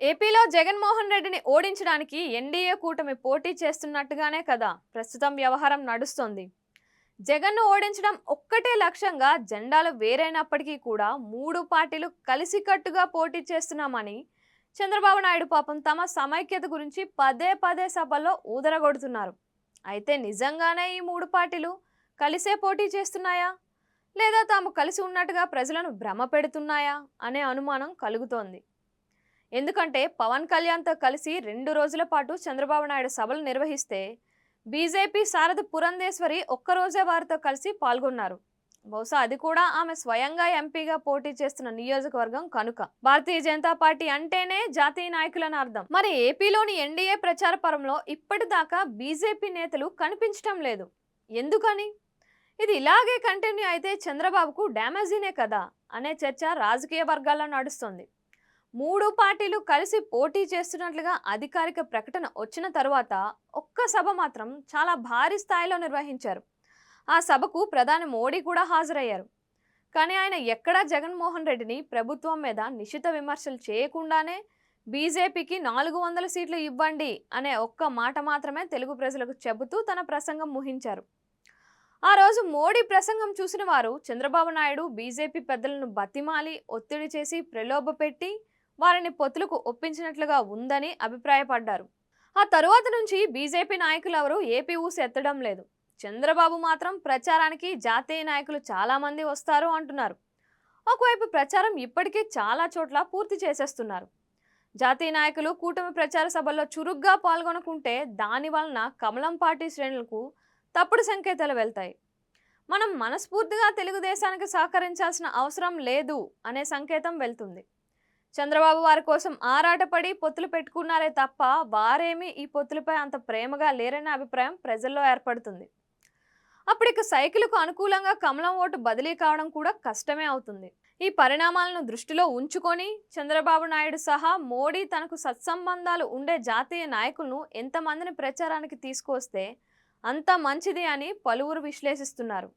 ఏపీలో జగన్మోహన్ రెడ్డిని ఓడించడానికి ఎన్డీఏ కూటమి పోటీ చేస్తున్నట్టుగానే కదా ప్రస్తుతం వ్యవహారం నడుస్తోంది. జగన్ను ఓడించడం ఒక్కటే లక్ష్యంగా జెండాలు వేరైనప్పటికీ కూడా మూడు పార్టీలు కలిసికట్టుగా పోటీ చేస్తున్నామని చంద్రబాబు నాయుడు పాపం తమ సమైక్యత గురించి పదే పదే సభల్లో ఊదరగొడుతున్నారు. అయితే నిజంగానే ఈ మూడు పార్టీలు కలిసే పోటీ చేస్తున్నాయా, లేదా తాము కలిసి ఉన్నట్టుగా ప్రజలను భ్రమ పెడుతున్నాయా అనే అనుమానం కలుగుతోంది. ఎందుకంటే పవన్ కళ్యాణ్తో కలిసి 2 రోజుల పాటు చంద్రబాబు నాయుడు సభలు నిర్వహిస్తే బీజేపీ సారథి పురంధేశ్వరి ఒక్కరోజే వారితో కలిసి పాల్గొన్నారు. బహుశా అది కూడా ఆమె స్వయంగా ఎంపీగా పోటీ చేస్తున్న నియోజకవర్గం కనుక. భారతీయ జనతా పార్టీ అంటేనే జాతీయ నాయకులని అర్థం. మరి ఏపీలోని ఎన్డీఏ ప్రచార పరంలో ఇప్పటిదాకా బీజేపీ నేతలు కనిపించడం లేదు. ఎందుకని? ఇది ఇలాగే కంటిన్యూ అయితే చంద్రబాబుకు డ్యామేజీనే కదా అనే చర్చ రాజకీయ వర్గాల్లో నడుస్తుంది. మూడు పార్టీలు కలిసి పోటీ చేస్తున్నట్లుగా అధికారిక ప్రకటన వచ్చిన తరువాత ఒక్క సభ మాత్రం చాలా భారీ స్థాయిలో నిర్వహించారు. ఆ సభకు ప్రధాని మోడీ కూడా హాజరయ్యారు. కానీ ఆయన ఎక్కడా జగన్మోహన్ రెడ్డిని ప్రభుత్వం మీద నిశిత విమర్శలు చేయకుండానే బీజేపీకి 400 సీట్లు ఇవ్వండి అనే ఒక్క మాట మాత్రమే తెలుగు ప్రజలకు చెబుతూ తన ప్రసంగం ముగించారు. ఆ రోజు మోడీ ప్రసంగం చూసిన వారు చంద్రబాబు నాయుడు బీజేపీ పెద్దలను బతిమాలి ఒత్తిడి చేసి ప్రలోభపెట్టి వారిని పొత్తులకు ఒప్పించినట్లుగా ఉందని అభిప్రాయపడ్డారు. ఆ తరువాత నుంచి బీజేపీ నాయకులు ఎవరు ఏపీ ఊసి ఎత్తడం లేదు. చంద్రబాబు మాత్రం ప్రచారానికి జాతీయ నాయకులు చాలా మంది వస్తారు అంటున్నారు. ఒకవైపు ప్రచారం ఇప్పటికే చాలా చోట్ల పూర్తి చేసేస్తున్నారు. జాతీయ నాయకులు కూటమి ప్రచార సభల్లో చురుగ్గా పాల్గొనకుంటే దాని వలన కమలం పార్టీ శ్రేణులకు తప్పుడు సంకేతాలు వెళ్తాయి. మనం మనస్ఫూర్తిగా తెలుగుదేశానికి సహకరించాల్సిన అవసరం లేదు అనే సంకేతం వెళ్తుంది. చంద్రబాబు వారి కోసం ఆరాటపడి పొత్తులు పెట్టుకున్నారే తప్ప వారేమీ ఈ పొత్తులపై అంత ప్రేమగా లేరనే అభిప్రాయం ప్రజల్లో ఏర్పడుతుంది. అప్పటికి సైకిల్కు అనుకూలంగా కమలం ఓటు బదిలీ కావడం కూడా కష్టమే అవుతుంది. ఈ పరిణామాలను దృష్టిలో ఉంచుకొని చంద్రబాబు నాయుడు సహా మోడీ తనకు సత్సంబంధాలు ఉండే జాతీయ నాయకులను ఎంతమందిని ప్రచారానికి తీసుకొస్తే అంత మంచిది అని పలువురు విశ్లేషిస్తున్నారు.